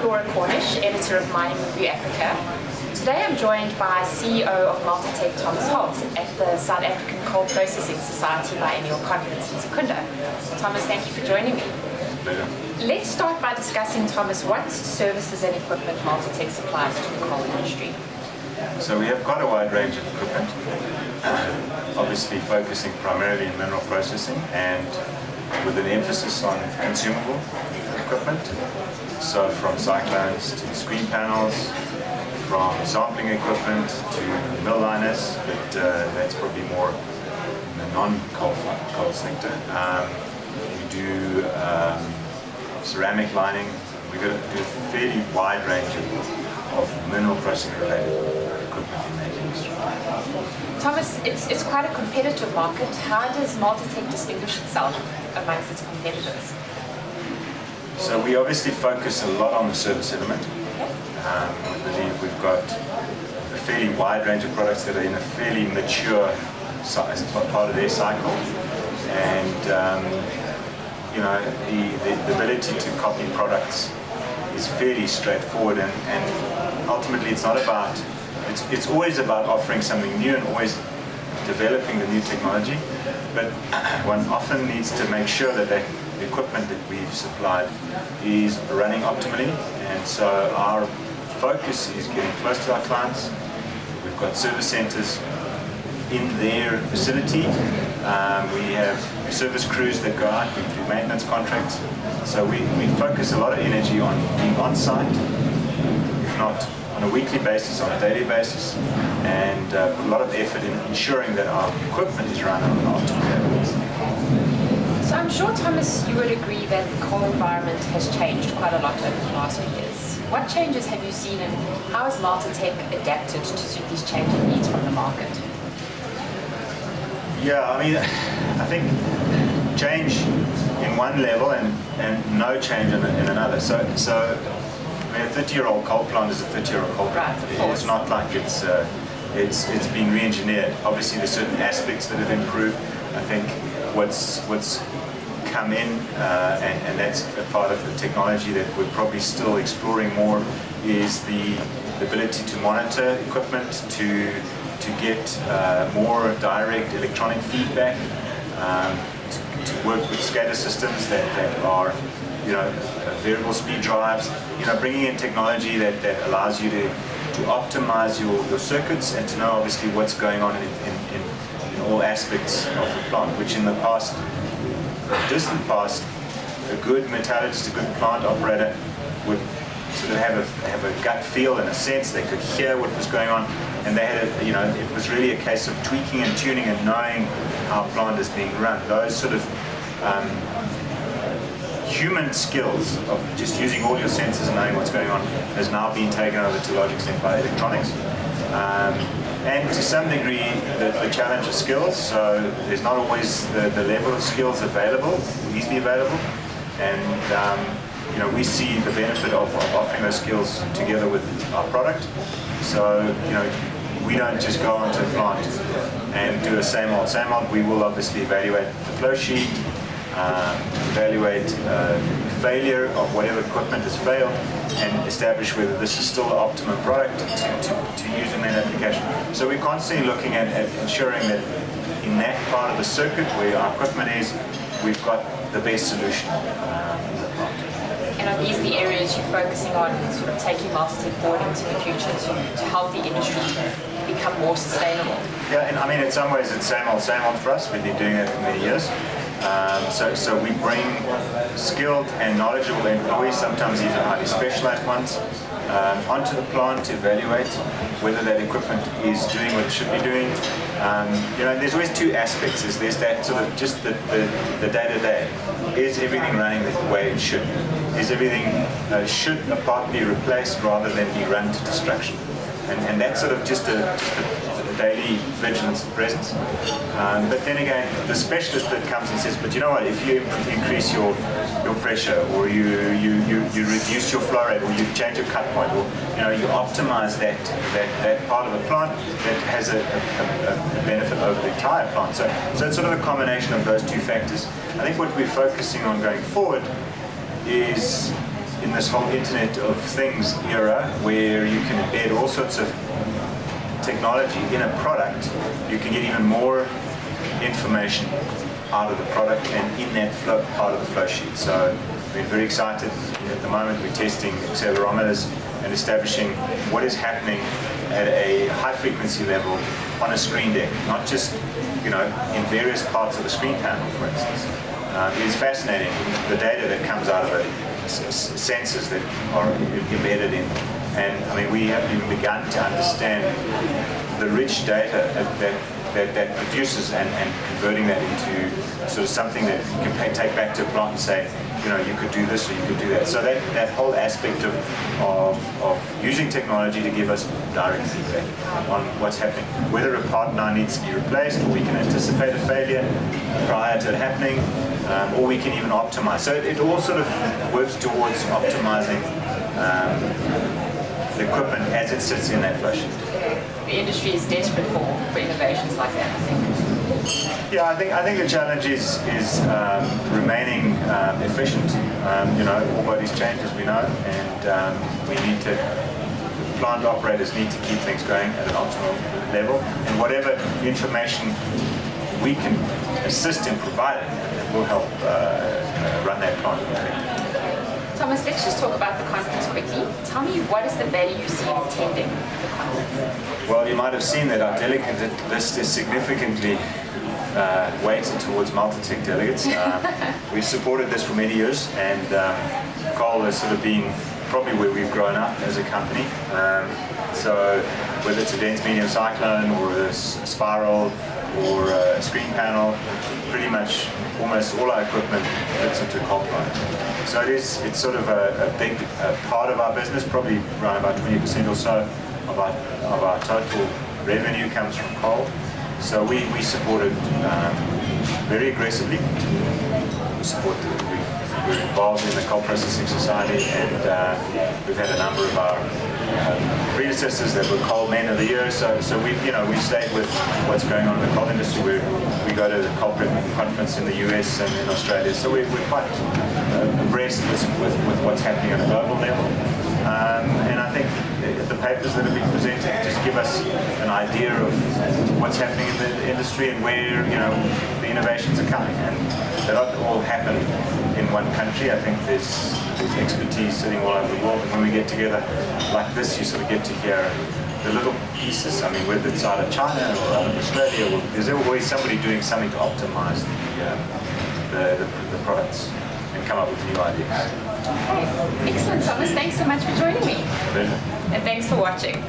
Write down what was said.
Laura Cornish, editor of Mining Review Africa. Today I'm joined by CEO of Multotec, Thomas Holtz, at the South African Coal Processing Society biennial conference in Secunda. Thomas, thank you for joining me. Pleasure. Let's start by discussing, Thomas, what services and equipment Multotec supplies to the coal industry. So we have quite a wide range of equipment, obviously focusing primarily in mineral processing and with an emphasis on consumable equipment. So from cyclones to screen panels, from sampling equipment to mill liners, but that's probably more in the non-coal sector. We do ceramic lining. We've got a fairly wide range of mineral processing related equipment in that industry. Thomas, it's quite a competitive market. How does Multotec distinguish itself amongst its competitors? So we obviously focus a lot on the service element. I believe we've got a fairly wide range of products that are in a fairly mature part of their cycle, and the ability to copy products is fairly straightforward, and ultimately it's not about, it's always about offering something new and always developing the new technology, but one often needs to make sure that the equipment that we've supplied is running optimally, and so our focus is getting close to our clients. We've got service centers in their facility. We have service crews that go out, we do maintenance contracts. So we focus a lot of energy on being on site, if not on a weekly basis, on a daily basis, and put a lot of effort in ensuring that our equipment is run on an optimal level. So I'm sure, Thomas, you would agree that the coal environment has changed quite a lot over the last few years. What changes have you seen, and how has Multotec adapted to suit these changing needs from the market? Yeah, I mean, I think change in one level and no change in another. So I mean, a 30-year-old coal plant is a 30-year-old coal plant. Right, it's not like it's been re-engineered. Obviously, there's certain aspects that have improved. I think what's come in, and that's a part of the technology that we're probably still exploring more, is the ability to monitor equipment, to get more direct electronic feedback, to work with SCADA systems that are, variable speed drives, bringing in technology that allows you to optimize your circuits and to know obviously what's going on in all aspects of the plant, which in the past, distant past, a good metallurgist, a good plant operator would sort of have a gut feel and a sense. They could hear what was going on, and they had it was really a case of tweaking and tuning and knowing how a plant is being run. Those sort of human skills of just using all your senses and knowing what's going on has now been taken over to a large extent by electronics. And to some degree, the challenge of skills, so there's not always the level of skills available, easily available, and we see the benefit of offering those skills together with our product. So, we don't just go onto a plant and do a same old. We will obviously evaluate the flow sheet, evaluate failure of whatever equipment has failed, and establish whether this is still the optimum product to use in that application. So we're constantly looking at ensuring that in that part of the circuit where our equipment is, we've got the best solution in the plant. And are these the areas you're focusing on, sort of taking Multotec forward into the future to help the industry become more sustainable? Yeah, and I mean, in some ways it's same old for us. We've been doing that for many years. So we bring skilled and knowledgeable employees, sometimes even highly specialized ones, onto the plant to evaluate whether that equipment is doing what it should be doing. There's always two aspects. There's that sort of just the day-to-day. Is everything running the way it should? Is everything, should a part be replaced rather than be run to destruction? And that's sort of just a daily vigilance and presence. But then again, the specialist that comes and says, but you know what, if you increase your pressure, or you reduce your flow rate, or you change your cut point, or you optimize that part of the plant that has a benefit over the entire plant. So it's sort of a combination of those two factors. I think what we're focusing on going forward is in this whole Internet of Things era, where you can embed all sorts of technology in a product, you can get even more information out of the product and in that part of the flow sheet. So we're very excited. At the moment we're testing accelerometers and establishing what is happening at a high frequency level on a screen deck, not just in various parts of the screen panel, for instance. It is fascinating, the data that comes out of it, sensors that are embedded in. And I mean, we haven't even begun to understand the rich data that produces and converting that into sort of something that you can take back to a plant and say, you could do this or you could do that. So that whole aspect of using technology to give us direct feedback on what's happening. Whether a part now needs to be replaced, or we can anticipate a failure prior to it happening, or we can even optimize. So it all sort of works towards optimizing the equipment as it sits in that flow sheet. The industry is desperate for innovations like that, I think. Yeah, I think the challenge is remaining efficient. All bodies change, as we know, and we need to. Plant operators need to keep things going at an optimal level, and whatever information we can assist in providing will help run that plant effectively. Thomas, let's just talk about the conference quickly. Tell me, what is the value you see in attending the conference? Well, you might have seen that our delegate list is significantly weighted towards Multotec delegates. We've supported this for many years, and coal has sort of been probably where we've grown up as a company. So whether it's a dense medium cyclone or a spiral or a screen panel, pretty much almost all our equipment fits into a coal plant. So it's sort of a big part of our business, probably around about 20% or so of our total revenue comes from coal. So we support it very aggressively. We're involved in the Coal Processing Society, and we've had a number of our predecessors that were Coal Men of the Year. So we've stayed with what's going on in the coal industry. We go to the Coal Conference in the US and in Australia. So we're quite abreast with what's happening at a global level. And I think the papers that have been presented just give us an idea of what's happening in the industry and where the innovations are coming. And they don't all happen in one country. I think there's expertise sitting all over the world, and when we get together like this, you sort of get to hear the little pieces. I mean, whether it's out of China or out of Australia, there's always somebody doing something to optimize the products and come up with new ideas. Okay, excellent, Thomas. Thanks so much for joining me. Pleasure. And thanks for watching.